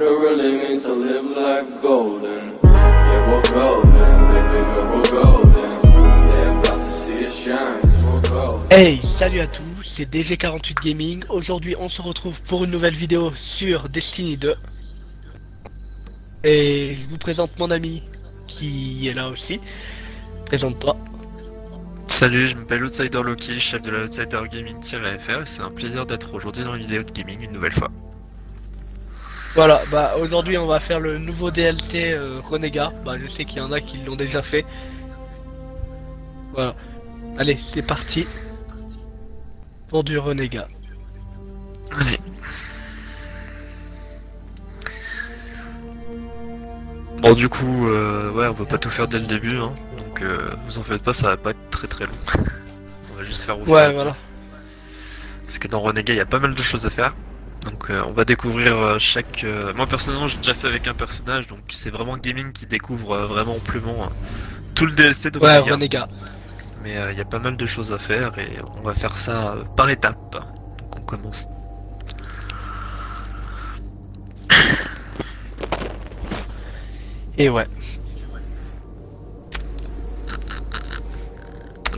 what it really means to live life golden. Yeah, we're golden, baby girl, we're golden. They're about to see us shine, 'cause we're golden. Hey, salut à tous, c'est DG48 Gaming. Aujourd'hui, on se retrouve pour une nouvelle vidéo sur Destiny 2. Et je vous présente mon ami qui est là aussi. Présente-toi. Salut, je m'appelle Outsider Loki, chef de la Outsider Gaming-FR, et c'est un plaisir d'être aujourd'hui dans une vidéo de gaming une nouvelle fois. Voilà, bah aujourd'hui on va faire le nouveau DLC Renégat. Bah je sais qu'il y en a qui l'ont déjà fait. Voilà. Allez, c'est parti pour du Renégat. Allez. Bon du coup, ouais, on va pas tout faire dès le début, hein. Donc vous en faites pas, ça va pas être très long. On va juste faire au Ouais, voilà. Parce que dans Renégat, il y a pas mal de choses à faire. Donc on va découvrir chaque... Moi personnellement, j'ai déjà fait avec un personnage, donc c'est vraiment Gaming qui découvre vraiment amplement tout le DLC de Ouais, Renégat. Renégat. Mais il y a pas mal de choses à faire et on va faire ça par étapes. Donc on commence. Et ouais.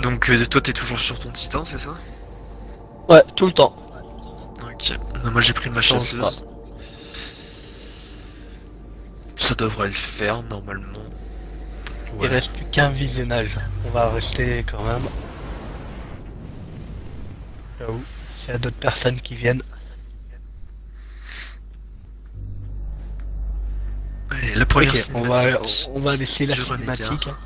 Donc toi t'es toujours sur ton titan, c'est ça? Ouais, tout le temps. Ok. Moi j'ai pris ma chasseuse. Ça devrait le faire normalement. Ouais. Il reste plus qu'un visionnage. On va rester quand même. Là où s'il y a d'autres personnes qui viennent. Allez, la première Ok, cinématique. on va laisser la Je cinématique. Hein.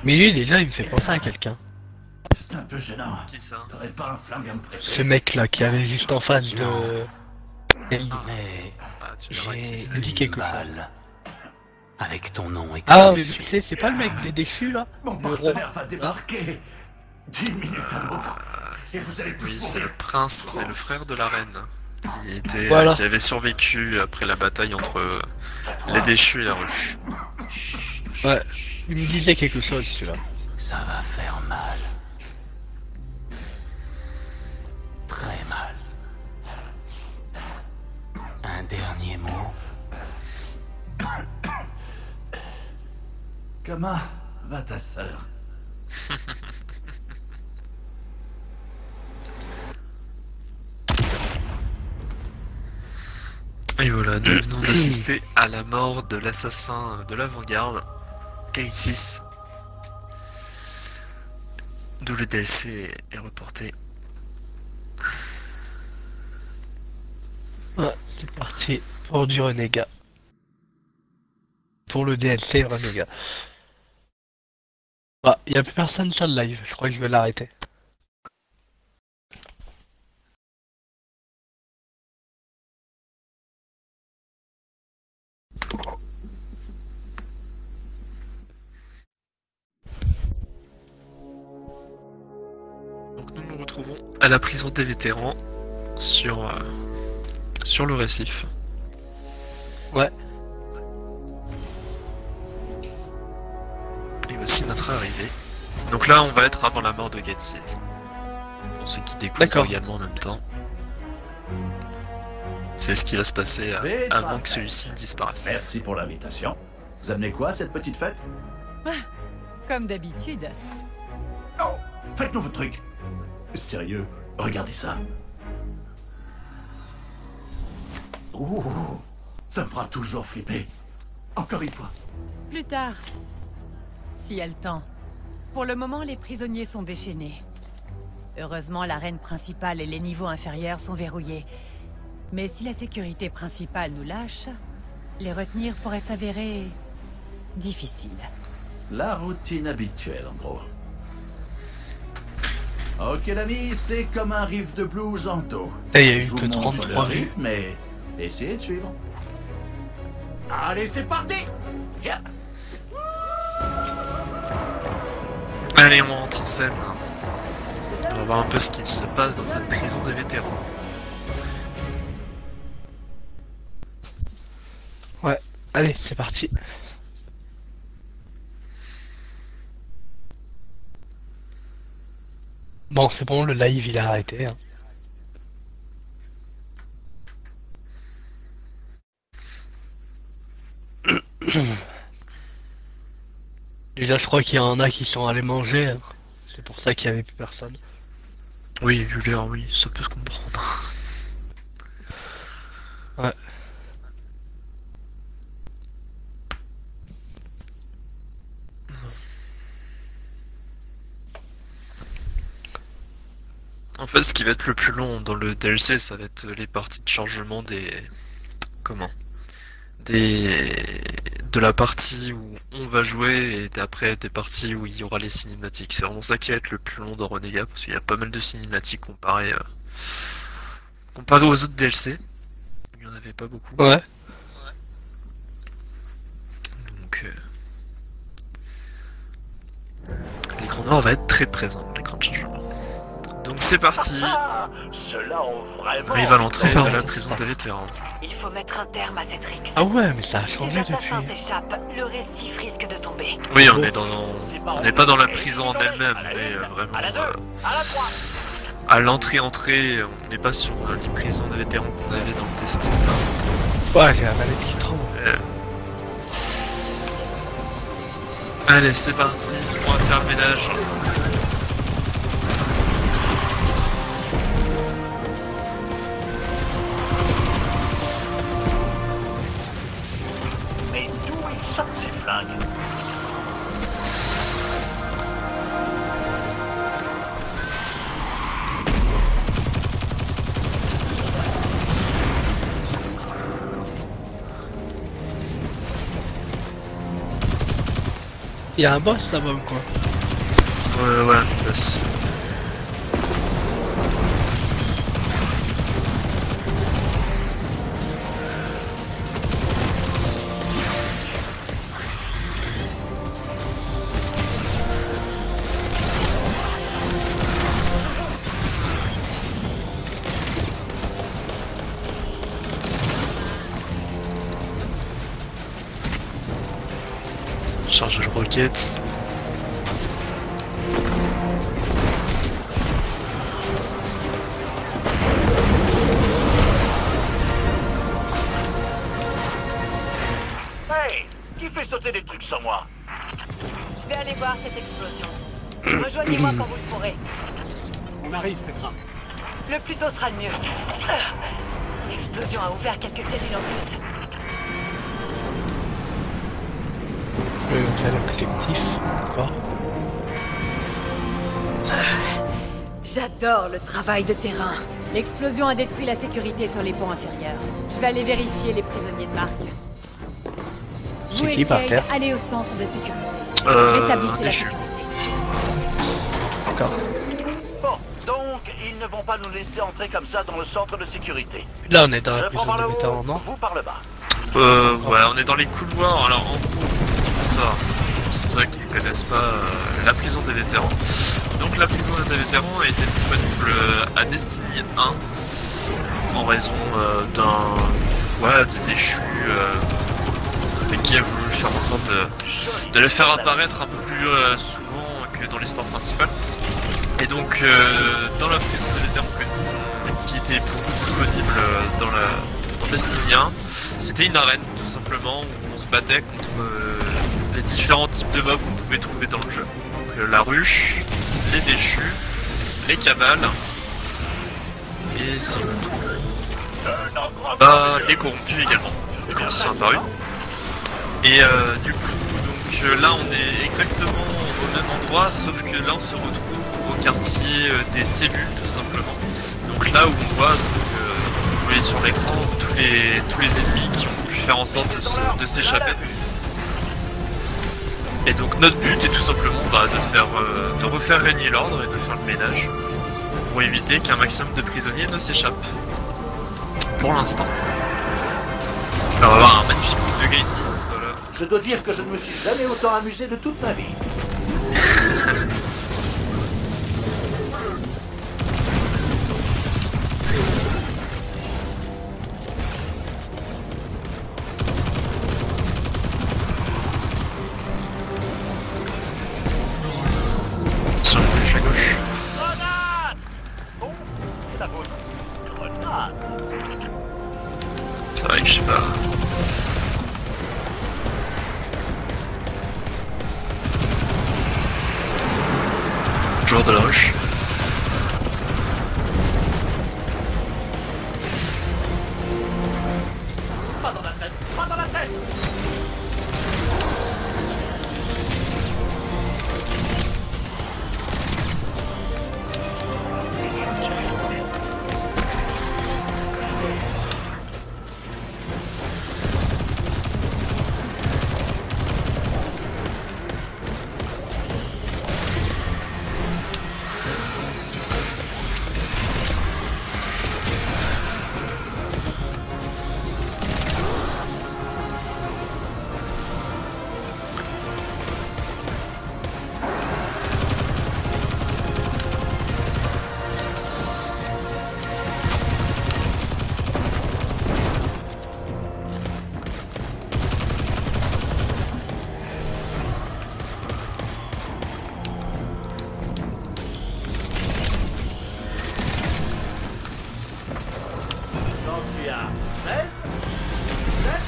Mais lui déjà il me fait penser à quelqu'un. C'est un peu gênant. Qui ça? T'aurais pas un flingue à me prêter? Ce mec là qui avait juste en face de... Mais Ah, tu verras qui j'ai c'est. me dit quelque chose. mal avec ton nom et Ah ton mais dessus. c'est pas le mec des déchus là? Mon Le roi. partenaire va débarquer d'une minute à l'autre. Et vous allez tous Oui, c'est le mourir. prince, c'est le frère de la reine. Qui était, Voilà. qui avait survécu après la bataille entre les déchus et la rue. Ouais, il me disait quelque chose celui-là. Ça va faire mal. Très mal. Un dernier mot. Comment va ta sœur? Et voilà, nous venons d'assister à la mort de l'assassin de l'avant-garde, K6. D'où le DLC est reporté. Ouais, c'est parti pour du Renégat. Pour le DLC Renégat. Ah, il n'y a plus personne sur le live, je crois que je vais l'arrêter. Donc nous nous retrouvons à la prison des vétérans sur le récif. Ouais. Et voici notre arrivée. Donc là on va être avant la mort de K6. Pour ceux qui découvrent D'accord. également en même temps. C'est ce qui va se passer avant que celui-ci ne disparaisse. Merci pour l'invitation. Vous amenez quoi à cette petite fête? Comme d'habitude. Oh, faites-nous votre truc. Sérieux, regardez ça. Ouh, ça me fera toujours flipper. Encore une fois. Plus tard. S'il y a le temps. Pour le moment, les prisonniers sont déchaînés. Heureusement, la reine principale et les niveaux inférieurs sont verrouillés. Mais si la sécurité principale nous lâche, les retenir pourrait s'avérer... difficile. La routine habituelle, en gros. Ok, l'ami, c'est comme un riff de blues en dos. Et il y a eu Je vous que montre 33 le vues. rythme, mais essayez de suivre. Allez, c'est parti! Yeah. Allez, on rentre en scène. On va voir un peu ce qu'il se passe dans cette prison des vétérans. Allez, c'est parti. Bon, c'est bon, le live il a arrêté. Hein. Déjà, je crois qu'il y en a qui sont allés manger. Hein. C'est pour ça qu'il n'y avait plus personne. Oui, vu l'heure, oui, ça peut se comprendre. Ouais. En fait, ce qui va être le plus long dans le DLC, ça va être les parties de chargement des... Comment? De la partie où on va jouer et après des parties où il y aura les cinématiques. C'est vraiment ça qui va être le plus long dans Renega parce qu'il y a pas mal de cinématiques comparé aux autres DLC. Il n'y en avait pas beaucoup. Ouais. Donc l'écran nord va être très présent, l'écran de chargement. Donc c'est parti. Ceux-là ont vraiment... On arrive à l'entrée de la prison des vétérans. Il faut mettre un terme à cette rixe. Ah ouais, mais ça a Si changé les depuis. assassins s'échappent, le récif risque de tomber. Oui, on n'est pas dans la prison en elle-même, on est vraiment À la 2, à la 3. à l'entrée, on n'est pas sur les prisons de vétérans qu'on avait dans le test. Ouais, j'ai la manette qui tremble. Allez, c'est parti, on va faire le ménage. Mais d'où ils sortent ces flingues? Il y a un boss là-bas ou quoi? Ouais, passe. Charger le roquette. Hey, qui fait sauter des trucs sans moi? Je vais aller voir cette explosion. Rejoignez-moi quand vous le pourrez. On arrive, Petra. Le plus tôt sera le mieux. L'explosion a ouvert quelques cellules en plus. Collectif, quoi. J'adore le travail de terrain. L'explosion a détruit la sécurité sur les ponts inférieurs. Je vais aller vérifier les prisonniers de marque. Vous C'est et qui par Cade, terre? allez au centre de sécurité. Rétablissez la déchu. sécurité. D'accord. Bon, donc ils ne vont pas nous laisser entrer comme ça dans le centre de sécurité. Là, on est dans la Je prends prison par de le vétérans, haut, non? vous par le bas. Ouais, on est dans les couloirs. Alors, en gros, ça, pour ceux qui ne connaissent pas la prison des vétérans. Donc, la prison des vétérans était disponible à Destiny 1 en raison de déchu et qui a voulu faire en sorte de le faire apparaître un peu plus souvent que dans l'histoire principale. Et donc, dans la prison des vétérans qui était pour nous disponible dans Destiny 1, c'était une arène tout simplement où on se battait contre les différents types de mobs qu'on pouvait trouver dans le jeu. Donc la ruche, les déchus, les cabales et si on trouve les corrompus également quand ils sont apparus. Et du coup donc là on est exactement au même endroit sauf que là on se retrouve au quartier des cellules tout simplement. Donc là où on voit vous voyez sur l'écran tous les ennemis qui ont pu faire en sorte de s'échapper. Et donc notre but est tout simplement de refaire régner l'ordre et de faire le ménage pour éviter qu'un maximum de prisonniers ne s'échappent. Pour l'instant. On va avoir un magnifique coup de grille 6. Voilà. Je dois dire que je ne me suis jamais autant amusé de toute ma vie. C'est vrai que je sais pas. Toujours de la rush. Pas dans la tête, pas dans la tête. Donc tu as 16, 17.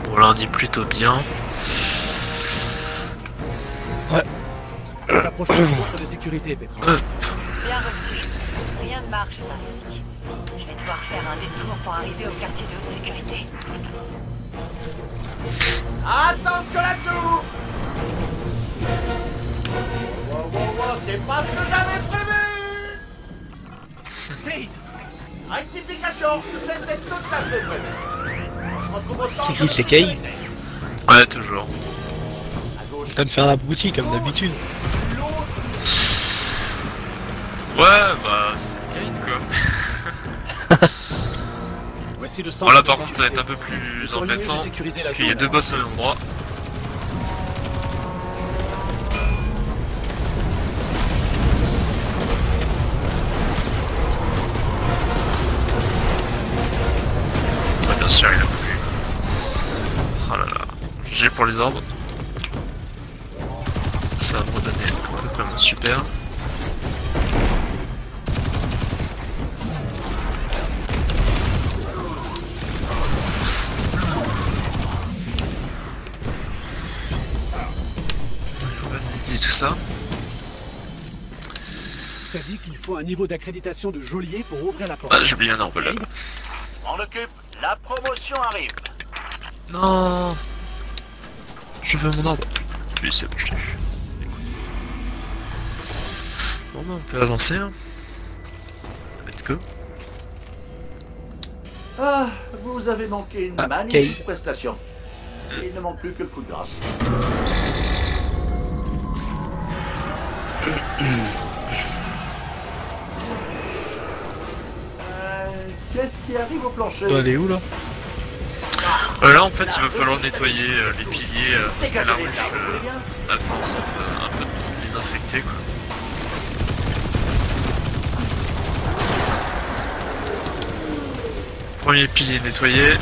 Bon là on est plutôt bien. Nous approchons du centre de sécurité, Petra. Bien reçu. Rien ne marche par ici. Je vais devoir faire un détour pour arriver au quartier de haute sécurité. Attention là-dessous. Wow, c'est pas ce que j'avais prévu. Rectification, c'était tout à fait prévu. On se retrouve au centre. C'est qui, de c'est Kay? sécurité. Ouais, toujours. À gauche. En train de faire la boutique comme d'habitude. Ouais, bah c'est Kate quoi. Voici le centre Voilà, de par contre ça va être sécurité. un peu plus Nous serions mieux de embêtant sécuriser la parce qu'il y a zone. deux boss au même endroit. Ah, bien sûr, il a bougé. Oh là là. J'ai pour les orbes. Ça va me redonner à peu près mon super. Dis tout ça. Ça dit qu'il faut un niveau d'accréditation de geôlier pour ouvrir la porte. Ah, j'ai oublié un orbe là. On occupe, la promotion arrive. Non. Je veux mon orbe. Oui, c'est bon, je l'ai eu. Écoute. Bon, bah, on peut avancer. Hein. Let's go. Ah, vous avez manqué une Ah, magnifique Kay. prestation. Il ne manque plus que le coup de grâce. Qu'est-ce qui arrive au plancher? Elle est où là? Là, en fait, il va falloir nettoyer les piliers parce que la ruche a fait en sorte un peu de les infecter quoi. Premier pilier nettoyé.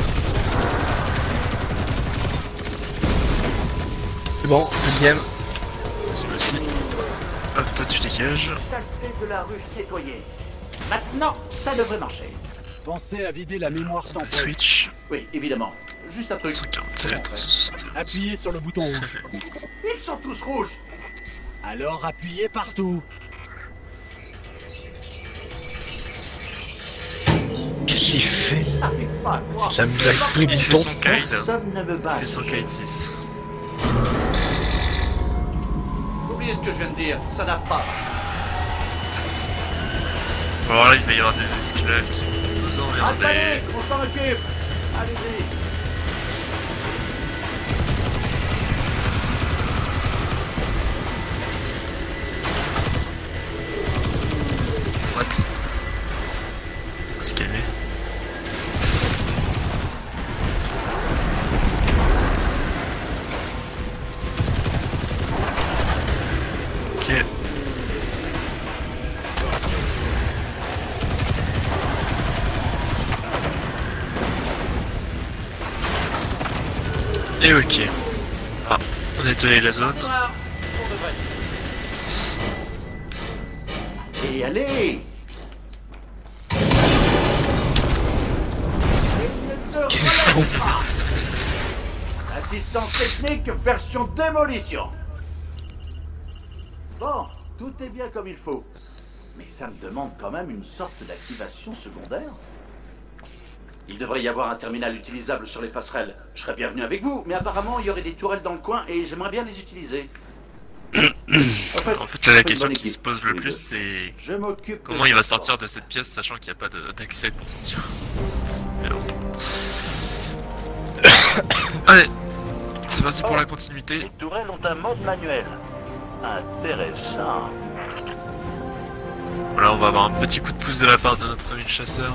C'est bon, deuxième. Celui-ci. Hop, toi tu dégages. Saleté de la ruche nettoyée. Maintenant, ça devrait marcher. Pensez à vider la mémoire temporelle. Switch. Oui, évidemment. Juste un truc. 147, 161. Appuyez sur le bouton rouge. Ils sont tous rouges. Alors appuyez partout. Qu'est-ce qu'il fait? J'arrive pas à croire. Ça me a pris le Il fait bouton. son kite. Personne ne me bat. Il fait son kite 6. Oubliez ce que je viens de dire. Ça n'a pas marché. Alors là, il va y avoir des esclaves qui vont nous emmerder. Attendez, on s'en occupe. Allez-y. What? On va se calmer. Ok. Et ok. Ah, on a nettoyé la zone. Et allez! Assistance technique version démolition. Bon, tout est bien comme il faut. Mais ça me demande quand même une sorte d'activation secondaire. Il devrait y avoir un terminal utilisable sur les passerelles. Je serais bienvenu avec vous, mais apparemment il y aurait des tourelles dans le coin et j'aimerais bien les utiliser. En fait, là, la question qui se pose le plus, c'est comment il va sortir de cette pièce, sachant qu'il n'y a pas d'accès pour sortir. Mais bon. Allez, c'est parti pour la continuité. Les tourelles ont un mode manuel. Intéressant. Voilà, on va avoir un petit coup de pouce de la part de notre ami le chasseur.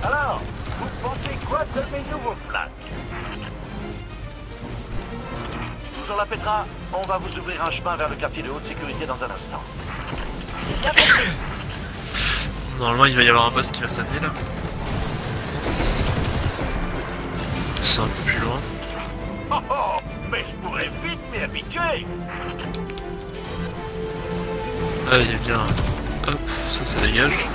Alors, vous pensez quoi de mes nouveaux flaques? Toujours la Petra, on va vous ouvrir un chemin vers le quartier de haute sécurité dans un instant. Normalement, il va y avoir un boss qui va s'amener là. C'est un peu plus loin. Oh oh, mais je pourrais vite m'y habituer. Ah, il est bien. Hop, ça dégage.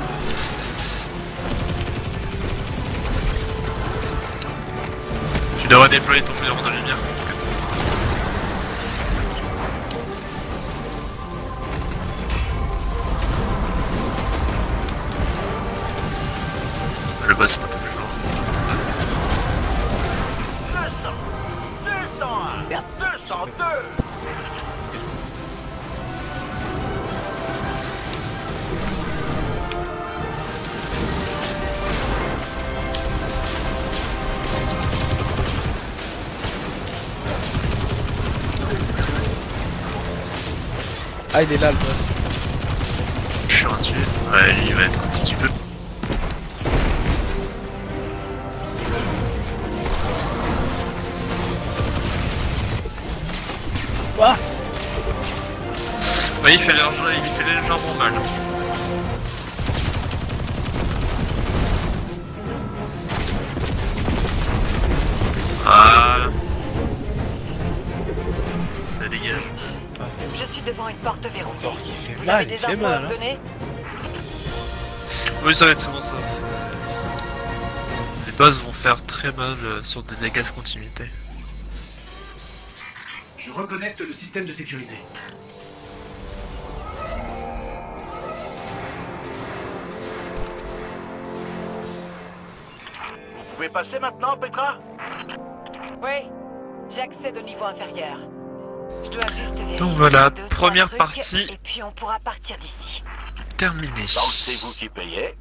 Tu devrais déployer ton pédant de lumière, c'est comme ça. Le boss est un peu plus loin. 200, 201, 202. Ah, il est là le boss. Je suis un tué. Ouais, il va être un petit peu. Quoi? Ouais, il fait légèrement mal. Ah, ça dégage. Je suis devant une porte verrouillée. Alors qu'il fait Vous mal, avez il des fait infos à mal. me Hein. donner? Oui, ça va être souvent ça. Les boss vont faire très mal sur des dégâts de continuité. Je reconnecte le système de sécurité. Vous pouvez passer maintenant, Petra? Oui, j'accède au niveau inférieur. Je dois juste vérifier Donc voilà, 2-3 première trucs, partie. Et puis on pourra partir d'ici. Terminé. Donc c'est vous qui payez.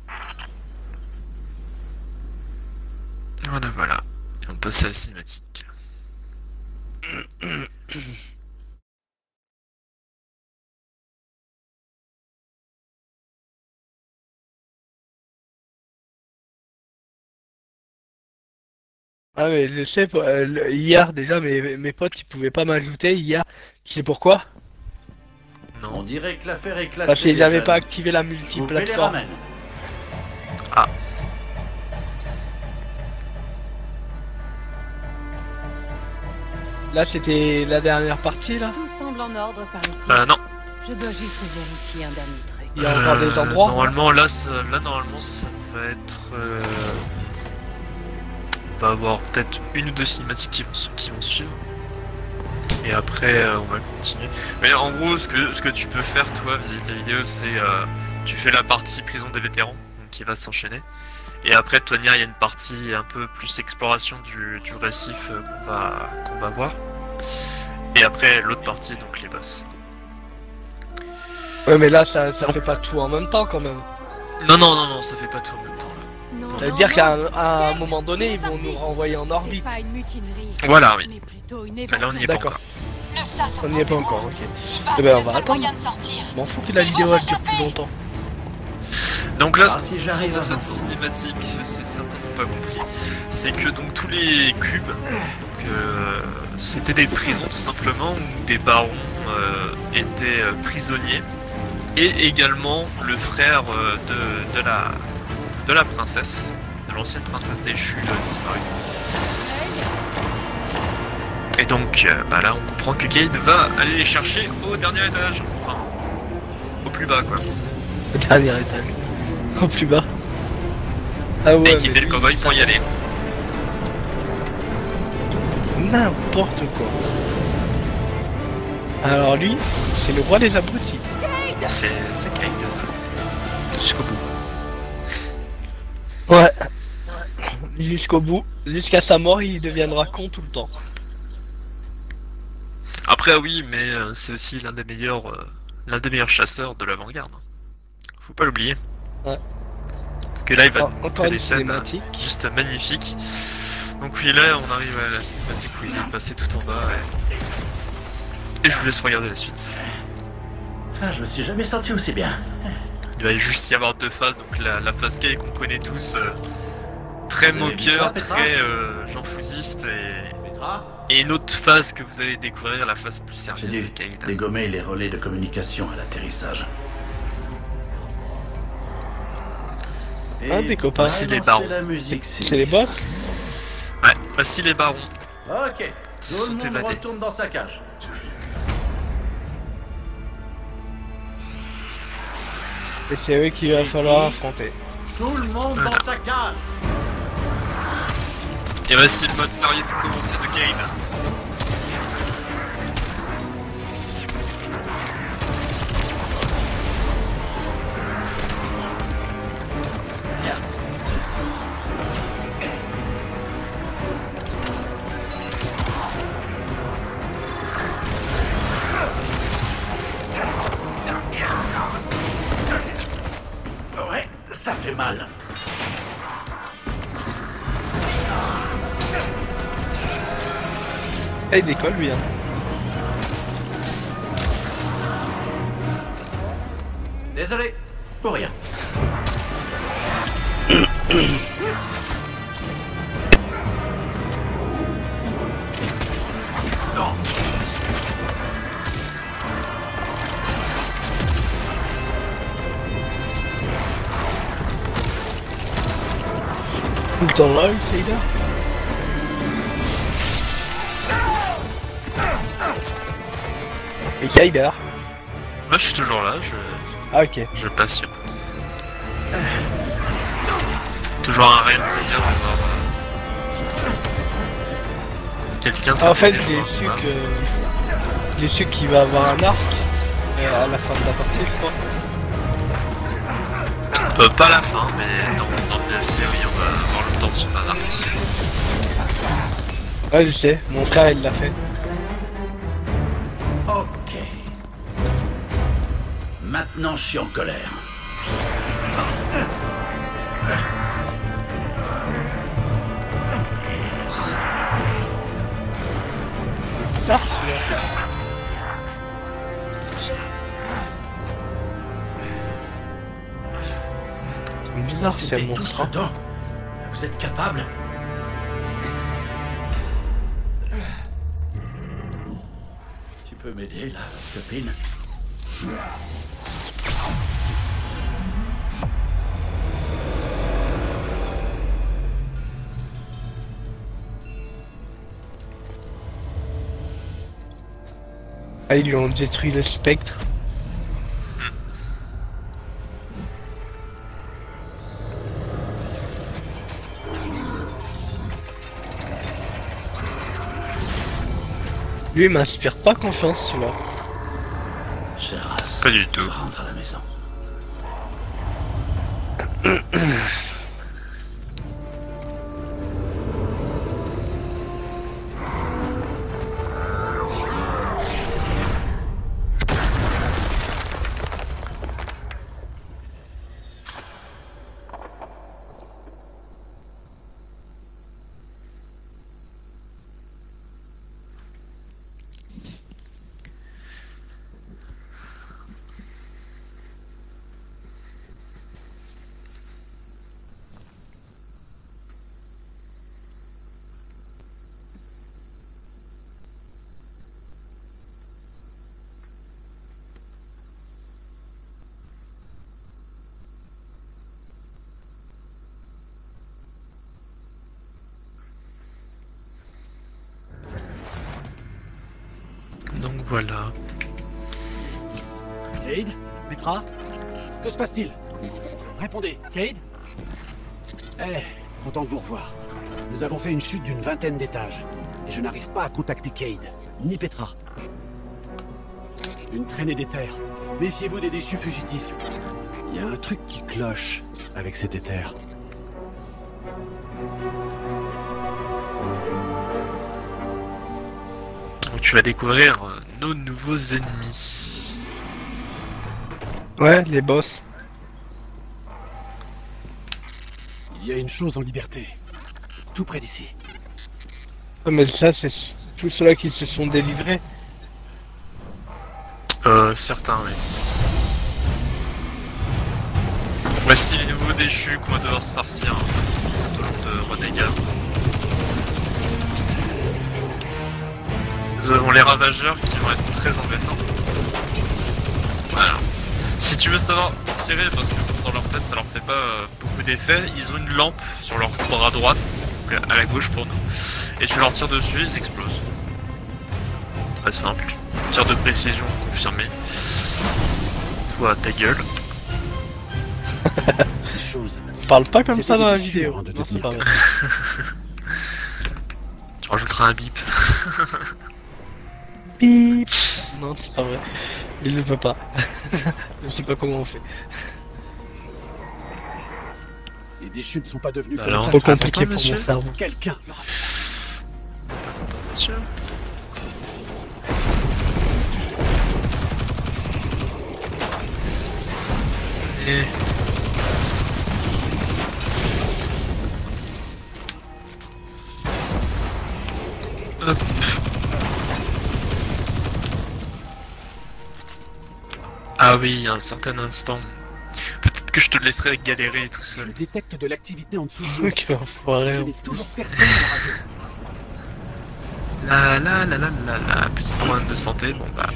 Voilà, voilà. Et on passe à la cinématique. Ah mais je sais, hier déjà mes potes ils pouvaient pas m'ajouter hier. Tu sais pourquoi? On Non. dirait que l'affaire est classée. Parce qu'ils déjà. n'avaient pas activé la Je vous paie les multiplateforme. ramène. Là c'était la dernière partie là. Tout semble en ordre par ici. Non. Je dois juste vérifier un dernier truc. Il y a encore des endroits. Normalement, là, normalement, ça va être. On va avoir peut-être une ou deux cinématiques qui vont suivre. Et après, on va continuer. Mais en gros, ce que tu peux faire, toi, vis-à-vis de la vidéo, c'est. Tu fais la partie prison des vétérans, donc qui va s'enchaîner. Et après, Tonya, il y a une partie un peu plus exploration du récif qu'on va voir. Et après, l'autre partie, donc les boss. Ouais mais là ça fait pas tout en même temps quand même. Non, ça fait pas tout en même temps là. Non, Ça veut non, dire non. qu'à un moment donné ils vont nous renvoyer en C'est orbite. pas une mutinerie. Voilà, oui. Mais plutôt une Mais là, on n'y est pas D'accord. encore. On n'y est pas encore, ok. Eh ben on va attendre. M'en fous que la vidéo elle dure plus longtemps. Donc là, Ah, ce si qu'on j'arrive trouve dans à cette vous. cinématique, c'est certainement pas compris, c'est que donc tous les cubes, c'était des prisons tout simplement où des barons étaient prisonniers, et également le frère de la princesse de l'ancienne princesse déchue disparue. Et donc, bah là, on comprend que Cayde va aller les chercher au dernier étage. Enfin, au plus bas, quoi. Au dernier étage. Au plus bas. Ah ouais. Et qui fait le cowboy pour y aller. N'importe quoi. Alors lui, c'est le roi des abrutis. C'est Cayde. Jusqu'au bout. Ouais. Jusqu'au bout. Jusqu'à sa mort, il deviendra con tout le temps. Après, oui, mais c'est aussi l'un des meilleurs chasseurs de l'avant-garde. Faut pas l'oublier. Ouais. Parce que là, il va Encore montrer une des scènes cinématique. juste magnifiques. Donc oui, là, on arrive à la cinématique où il est passé tout en bas. Et je vous laisse regarder la suite. Ah, je me suis jamais senti aussi bien. Il va juste y avoir deux phases. Donc la phase gay qu'on connaît tous, très Vous avez vu moqueur, ça, Petra très Jean Fouziste Petra, et une autre phase que vous allez découvrir, la phase plus j'ai sérieuse dû de Cayde. dégommer les relais de communication à l'atterrissage. Un des copains. Voici les balancer barons. la musique C'est les sinistre. boss. Ouais, voici les barons. Ok, Se tout sont le monde évadés. retourne dans sa cage. Et c'est eux qu'il va falloir affronter. Tout le monde Voilà. dans sa cage. Et voici le mode sérieux de commencer de Cayde. Ouais, ça fait mal. Ah, il décolle lui, hein. Désolé, pour rien. Non. Tout le temps là, il là. Et Kaider. Moi je suis toujours là, Ah ok. je patiente. Toujours un réel plaisir de voir quelqu'un Ah, en fait, s'appeler j'ai au su combat. que... J'ai su qu'il va avoir un arc à la fin de la partie, je crois. Pas à la fin, mais dans le DLC, oui, on va avoir l'obtention d'un arc. Ouais, je sais, mon frère il l'a fait. Ok. Maintenant, je suis en colère. Ah, celui-là. C'est bizarre si elle C'était tout montre ce temps. Vous êtes capable? Tu peux m'aider, là, copine? Ah, ils lui ont détruit le spectre. Lui il m'inspire pas confiance celui-là. Chère race, Pas du tout. je rentre à la maison. Voilà. Cade? Petra? Que se passe-t-il? Répondez, Cade? Eh, content de vous revoir. Nous avons fait une chute d'une 20aine d'étages. Et je n'arrive pas à contacter Cade, ni Petra. Une traînée d'éther. Méfiez-vous des déchus fugitifs. Il y a un truc qui cloche avec cet éther. Donc tu vas découvrir nos nouveaux ennemis. Ouais, les boss. Il y a une chose en liberté. Tout près d'ici. Ouais, mais ça, c'est tous ceux-là qui se sont délivrés. Certains, oui. Voici les nouveaux déchus qu'on va devoir se farcir tout au long de Renega. Nous avons les ravageurs qui vont être très embêtants. Voilà. Si tu veux savoir tirer, parce que dans leur tête ça leur fait pas beaucoup d'effet, ils ont une lampe sur leur bras droit, donc à la gauche pour nous, et tu leur tires dessus, ils explosent. Très simple. Tir de précision confirmé. Toi, ta gueule. Ces choses. On parle pas comme C'est ça pas dans la des déchus, vidéo. hein, de Non, c'est devenir pas vrai. Tu rajouteras un bip. Bip. Non, c'est pas vrai. Il ne peut pas. Je sais pas comment on fait. Les déchus ne sont pas devenus Bah comme alors, ça. Trop Content, compliqué pour monsieur mon cerveau. Quelqu'un. Monsieur. Et... Hop. Ah oui, à un certain instant. Peut-être que je te laisserai galérer tout Je seul. détecte de l'activité en dessous de nous. Ok, enfoiré. Je n'ai toujours personne à la radio. La petite problème de santé, bon bah.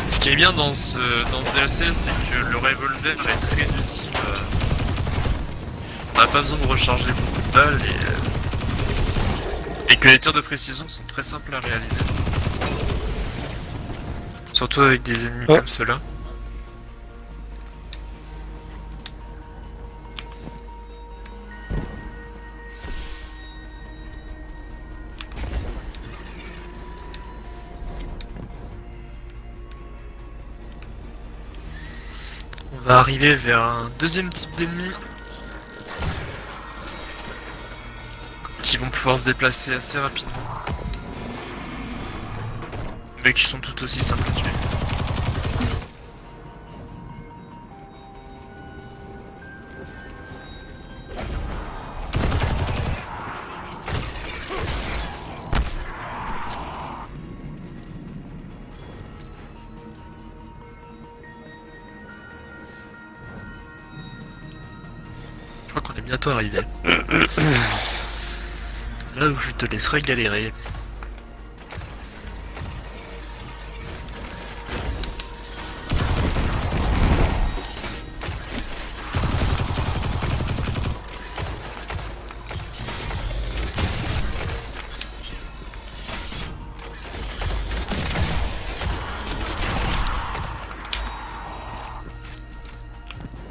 Ce qui est bien dans ce DLC, c'est que le revolver est très utile. On n'a pas besoin de recharger beaucoup de balles et que les tirs de précision sont très simples à réaliser. Surtout avec des ennemis comme ceux-là. On va arriver vers un deuxième type d'ennemis qui vont pouvoir se déplacer assez rapidement, mais qui sont tout aussi simples à tuer. Je crois qu'on est bientôt arrivé. Là où je te laisserai galérer.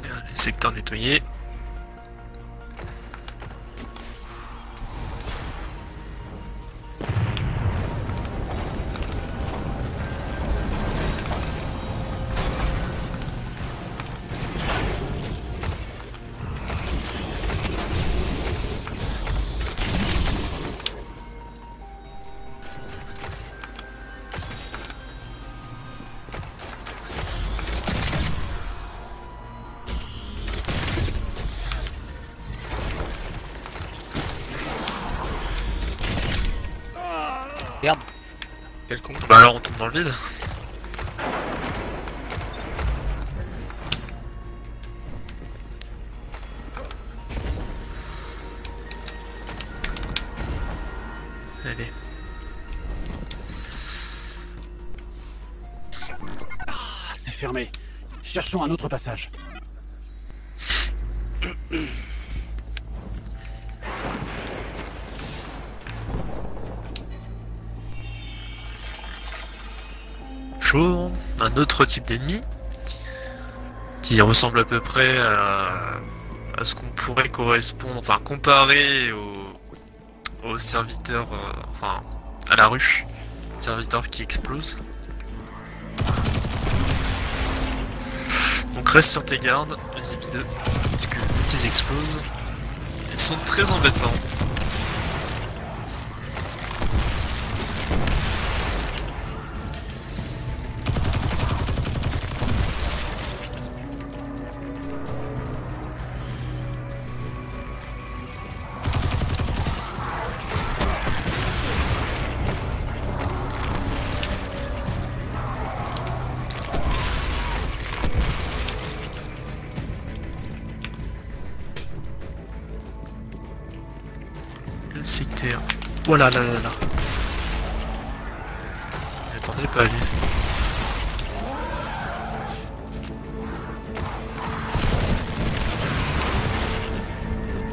Les secteurs nettoyés. Merde. Quel con. Bah alors on tombe dans le vide. Allez. Ah, c'est fermé. Cherchons un autre passage. un autre type d'ennemi qui ressemble à peu près à ce qu'on pourrait correspondre, enfin comparer aux serviteurs, enfin à la ruche, serviteurs qui explosent. Donc reste sur tes gardes, les évideux, parce que vu qu'ils explosent, ils sont très embêtants. Le secteur. Voilà, là, là, là. Attendez, pas lui.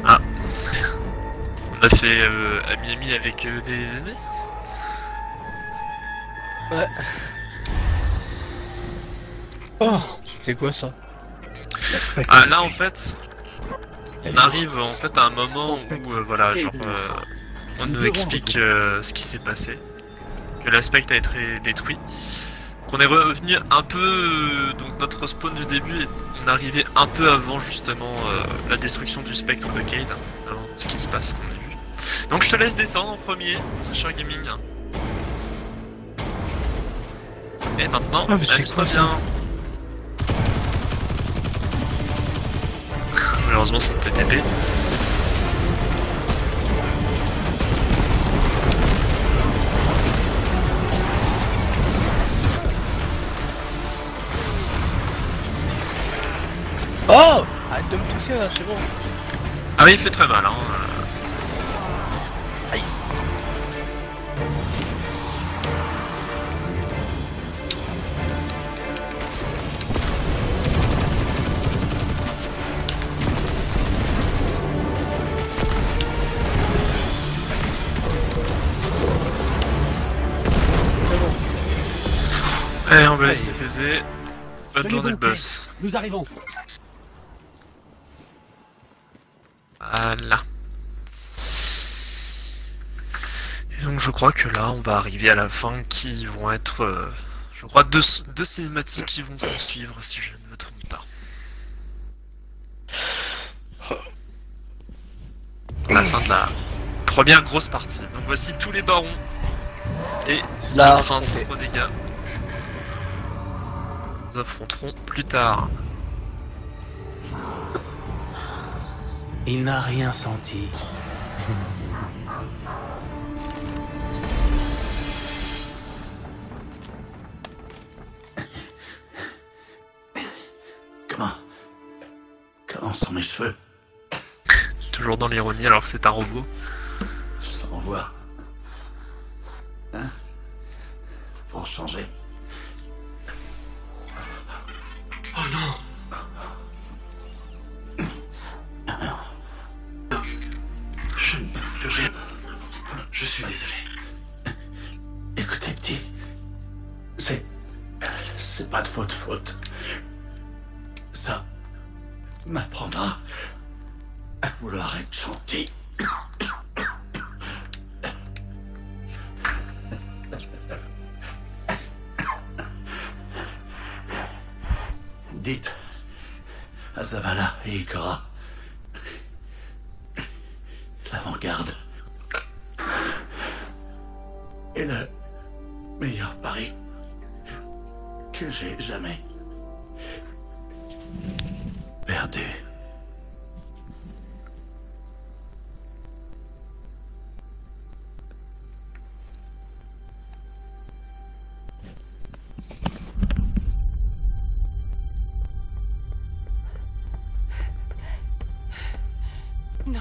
Ah. On a fait ami-ami avec des ennemis. Ouais. Oh, c'est quoi ça? Ah, là en fait, on arrive en fait à un moment où voilà, genre on nous explique ce qui s'est passé, que l'aspect a été détruit, qu'on est revenu un peu donc notre spawn du début, on arrivait un peu avant justement la destruction du spectre de Cayde, avant ce qui se passe qu'on a vu. Donc je te laisse descendre en premier, Sacha Gaming. Et maintenant, amuse-toi bien. Malheureusement ça me fait TP. Oh, arrête de me toucher là, c'est bon. Ah oui, il fait très mal, hein. Aïe. Allez, on va laisser peser. Va tourner le boss. Nous arrivons. Voilà. Et donc je crois que là on va arriver à la fin qui vont être je crois deux cinématiques qui vont s'en suivre si je ne me trompe pas. À la fin de la première grosse partie. Donc voici tous les barons et Là, le prince Renega. Nous affronterons plus tard. Il n'a rien senti. Comment sont mes cheveux? Toujours dans l'ironie alors que c'est un robot. Sans voix. Hein? Pour changer. Oh non. Je suis désolé. Écoutez, petit. C'est pas de votre faute. Ça m'apprendra à vouloir être gentil. Dites à Zavala et Ikora, l'avant-garde est le meilleur pari que j'ai jamais perdu. Non.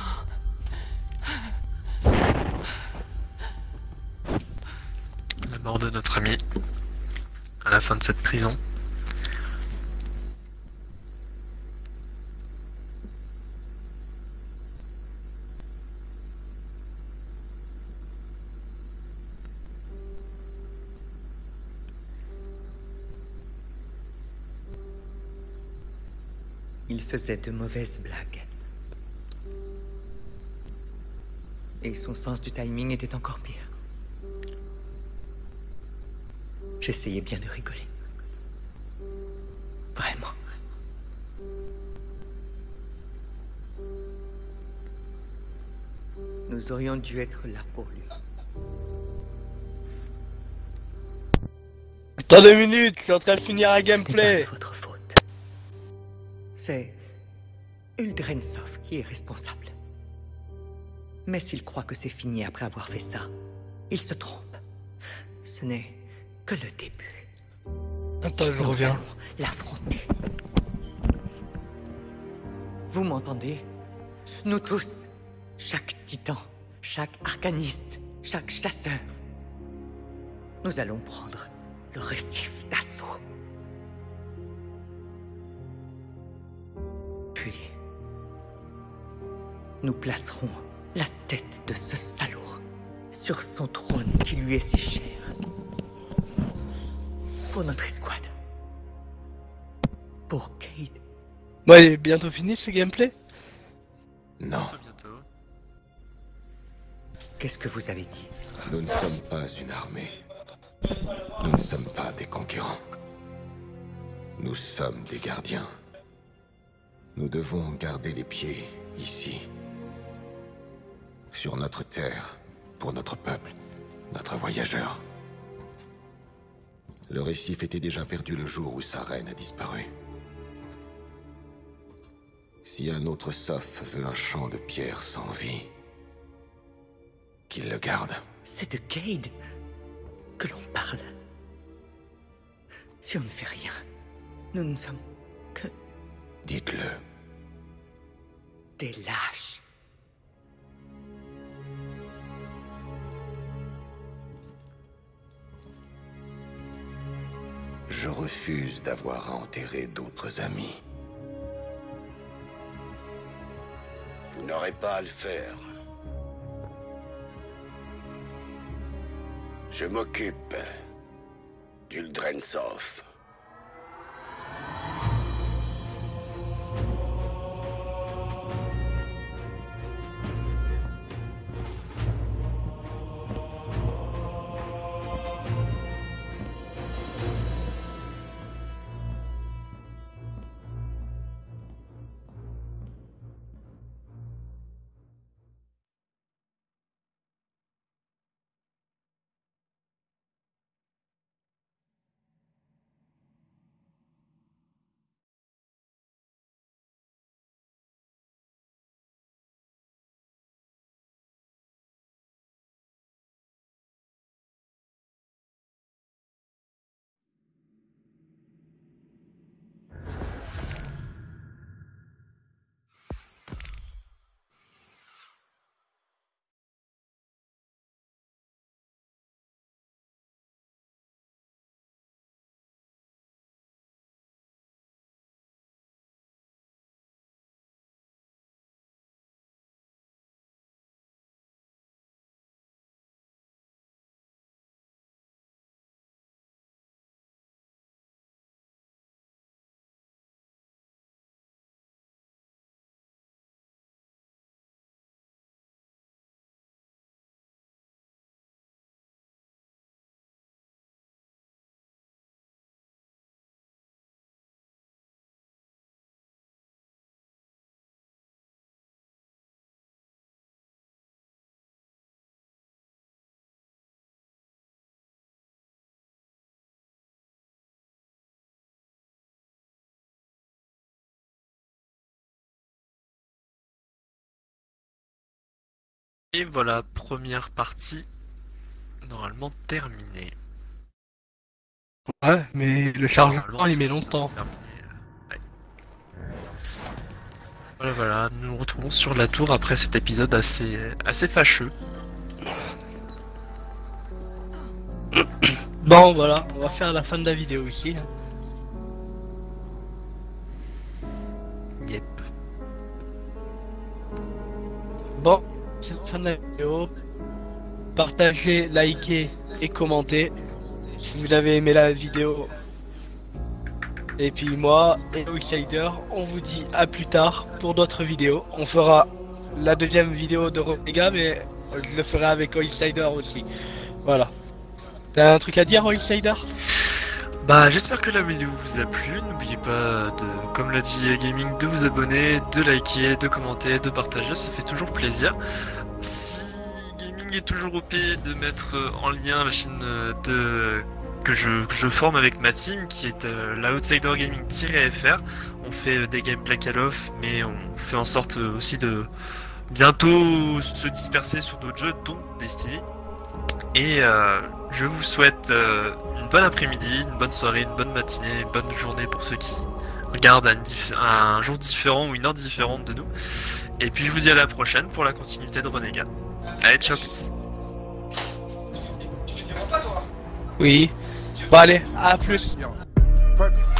La mort de notre ami à la fin de cette prison. Il faisait de mauvaises blagues. Et son sens du timing était encore pire. J'essayais bien de rigoler. Vraiment. Nous aurions dû être là pour lui. Attends 2 minutes, je suis en train de finir un Ce n'est gameplay. pas de votre faute. C'est Uldrensov qui est responsable. Mais s'il croit que c'est fini après avoir fait ça, il se trompe. Ce n'est que le début. Attends, je Nous reviens. allons l'affronter. Vous m'entendez? Nous tous, chaque titan, chaque arcaniste, chaque chasseur. Nous allons prendre le récif d'assaut. Puis, nous placerons la tête de ce salaud sur son trône qui lui est si cher. Pour notre escouade. Pour Cayde. Bon, il est bientôt fini ce gameplay. Non, À bientôt. Qu'est-ce que vous avez dit? nous ne sommes pas une armée. Nous ne sommes pas des conquérants. Nous sommes des gardiens. Nous devons garder les pieds ici. Sur notre terre, pour notre peuple, notre voyageur. Le récif était déjà perdu le jour où sa reine a disparu. Si un autre Soph veut un champ de pierre sans vie, qu'il le garde. C'est de Cayde que l'on parle. Si on ne fait rien, nous ne sommes que Dites-le. des lâches. Je refuse d'avoir à enterrer d'autres amis. Vous n'aurez pas à le faire. Je m'occupe d'Uldrensov. Et voilà, première partie normalement terminée. Ouais, mais le chargement Normalement, il c'est met longtemps. terminé, ouais. Voilà, nous nous retrouvons sur la tour après cet épisode assez fâcheux. Bon voilà, on va faire la fin de la vidéo ici. Yep. Bon, c'est la fin de la vidéo. Partagez, likez et commentez. Si vous avez aimé la vidéo, Et puis moi et Outsider, on vous dit à plus tard pour d'autres vidéos. On fera la deuxième vidéo de Renega, mais je le ferai avec Outsider aussi. Voilà. T'as un truc à dire, Outsider? Bah j'espère que la vidéo vous a plu, n'oubliez pas de, comme l'a dit Gaming, de vous abonner, de liker, de commenter, de partager, ça fait toujours plaisir. Si Gaming est toujours OP, de mettre en lien la chaîne que je forme avec ma team, qui est la Outsider Gaming-FR. On fait des gameplays Call of, mais on fait en sorte aussi de bientôt se disperser sur d'autres jeux, dont Destiny. Et je vous souhaite une bonne après-midi, une bonne soirée, une bonne matinée, une bonne journée pour ceux qui regardent à un jour différent ou une heure différente de nous. Et puis je vous dis à la prochaine pour la continuité de Renega. Allez, ciao, peace. Oui. Bon allez, à plus. Purpose.